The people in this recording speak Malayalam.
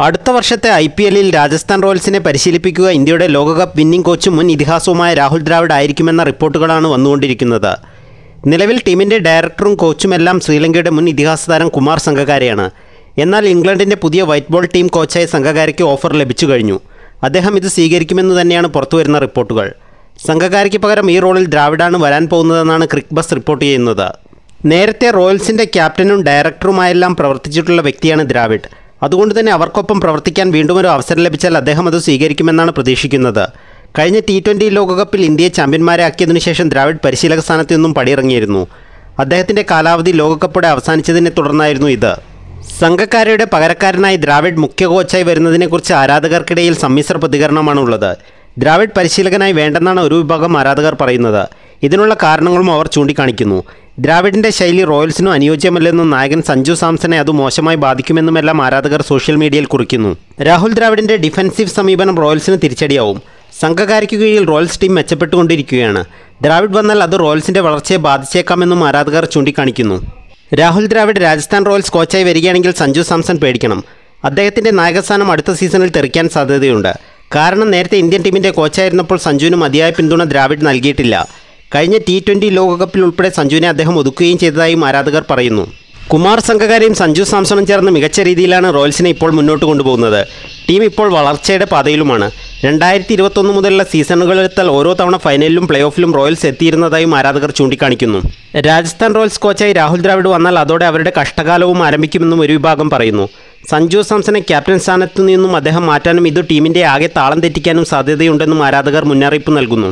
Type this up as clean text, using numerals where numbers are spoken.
അടുത്ത വർഷത്തെ IPLൽ രാജസ്ഥാൻ റോയൽസിനെ പരിശീലിപ്പിക്കുക ഇന്ത്യയുടെ ലോകകപ്പ് വിന്നിംഗ് കോച്ചും മുൻ ഇതിഹാസവുമായ രാഹുൽ ദ്രാവിഡ് ആയിരിക്കുമെന്ന റിപ്പോർട്ടുകളാണ് വന്നുകൊണ്ടിരിക്കുന്നത്. നിലവിൽ ടീമിൻ്റെ ഡയറക്ടറും കോച്ചുമെല്ലാം ശ്രീലങ്കയുടെ മുൻ ഇതിഹാസ താരം കുമാർ സംഗകാരയാണ്. എന്നാൽ ഇംഗ്ലണ്ടിൻ്റെ പുതിയ വൈറ്റ് ബോൾ ടീം കോച്ചായ സംഗകാരയ്ക്ക് ഓഫർ ലഭിച്ചു കഴിഞ്ഞു. അദ്ദേഹം ഇത് സ്വീകരിക്കുമെന്ന് തന്നെയാണ് പുറത്തുവരുന്ന റിപ്പോർട്ടുകൾ. സംഗകാരയ്ക്ക് പകരം ഈ റോളിൽ ദ്രാവിഡാണ് വരാൻ പോകുന്നതെന്നാണ് ക്രിക്ക് ബസ് റിപ്പോർട്ട് ചെയ്യുന്നത്. നേരത്തെ റോയൽസിൻ്റെ ക്യാപ്റ്റനും ഡയറക്ടറുമായെല്ലാം പ്രവർത്തിച്ചിട്ടുള്ള വ്യക്തിയാണ് ദ്രാവിഡ്. അതുകൊണ്ട് തന്നെ അവർക്കൊപ്പം പ്രവർത്തിക്കാൻ വീണ്ടും ഒരു അവസരം ലഭിച്ചാൽ അദ്ദേഹം അത് സ്വീകരിക്കുമെന്നാണ് പ്രതീക്ഷിക്കുന്നത്. കഴിഞ്ഞ T20 ലോകകപ്പിൽ ഇന്ത്യയെ ചാമ്പ്യന്മാരാക്കിയതിനു ശേഷം ദ്രാവിഡ് പരിശീലക സ്ഥാനത്ത് നിന്നും പടിയിറങ്ങിയിരുന്നു. അദ്ദേഹത്തിൻ്റെ കാലാവധി ലോകകപ്പോടെ അവസാനിച്ചതിനെ തുടർന്നായിരുന്നു ഇത്. സംഗകാരയുടെ പകരക്കാരനായി ദ്രാവിഡ് മുഖ്യ കോച്ചായി വരുന്നതിനെക്കുറിച്ച് ആരാധകർക്കിടയിൽ സമ്മിശ്ര പ്രതികരണമാണുള്ളത്. ദ്രാവിഡ് പരിശീലകനായി വേണ്ടെന്നാണ് ഒരു വിഭാഗം ആരാധകർ പറയുന്നത്. ഇതിനുള്ള കാരണങ്ങളും അവർ ചൂണ്ടിക്കാണിക്കുന്നു. ദ്രാവിഡിൻ്റെ ശൈലി റോയൽസിനും അനുയോജ്യമല്ലെന്നും നായകൻ സഞ്ജു സാംസണെ അത് മോശമായി ബാധിക്കുമെന്നുമെല്ലാം ആരാധകർ സോഷ്യൽ മീഡിയയിൽ കുറിക്കുന്നു. രാഹുൽ ദ്രാവിഡിൻ്റെ ഡിഫൻസീവ് സമീപനം റോയൽസിന് തിരിച്ചടിയാവും. സംഘകാരയ്ക്ക് കീഴിൽ റോയൽസ് ടീം മെച്ചപ്പെട്ടുകൊണ്ടിരിക്കുകയാണ്. ദ്രാവിഡ് വന്നാൽ അത് റോയൽസിൻ്റെ വളർച്ചയെ ബാധിച്ചേക്കാമെന്നും ആരാധകർ ചൂണ്ടിക്കാണിക്കുന്നു. രാഹുൽ ദ്രാവിഡ് രാജസ്ഥാൻ റോയൽസ് കോച്ചായി വരികയാണെങ്കിൽ സഞ്ജു സാംസൺ പേടിക്കണം. അദ്ദേഹത്തിൻ്റെ നായകസ്ഥാനം അടുത്ത സീസണിൽ തെറിക്കാൻ സാധ്യതയുണ്ട്. കാരണം നേരത്തെ ഇന്ത്യൻ ടീമിൻ്റെ കോച്ചായിരുന്നപ്പോൾ സഞ്ജുവിന് മതിയായ പിന്തുണ ദ്രാവിഡ് നൽകിയിട്ടില്ല. കഴിഞ്ഞ T20 ലോകകപ്പിൽ ഉൾപ്പെടെ സഞ്ജുവിനെ അദ്ദേഹം ഒതുക്കുകയും ചെയ്തതായും ആരാധകർ പറയുന്നു. കുമാർ സംഗകാരയും സഞ്ജു സാംസണും ചേർന്ന് മികച്ച രീതിയിലാണ് റോയൽസിനെ ഇപ്പോൾ മുന്നോട്ട് കൊണ്ടുപോകുന്നത്. ടീം ഇപ്പോൾ വളർച്ചയുടെ പാതയിലുമാണ്. 2021 മുതലുള്ള സീസണുകളെടുത്താൽ ഓരോ തവണ ഫൈനലിലും പ്ലേ ഓഫിലും റോയൽസ് എത്തിയിരുന്നതായും ആരാധകർ ചൂണ്ടിക്കാണിക്കുന്നു. രാജസ്ഥാൻ റോയൽസ് കോച്ചായി രാഹുൽ ദ്രാവിഡ് വന്നാൽ അതോടെ അവരുടെ കഷ്ടകാലവും ആരംഭിക്കുമെന്നും ഒരു വിഭാഗം പറയുന്നു. സഞ്ജു സാംസണെ ക്യാപ്റ്റൻ സ്ഥാനത്തു നിന്നും അദ്ദേഹം മാറ്റാനും ഇത് ടീമിൻ്റെ ആകെ താളം തെറ്റിക്കാനും സാധ്യതയുണ്ടെന്നും ആരാധകർ മുന്നറിയിപ്പ് നൽകുന്നു.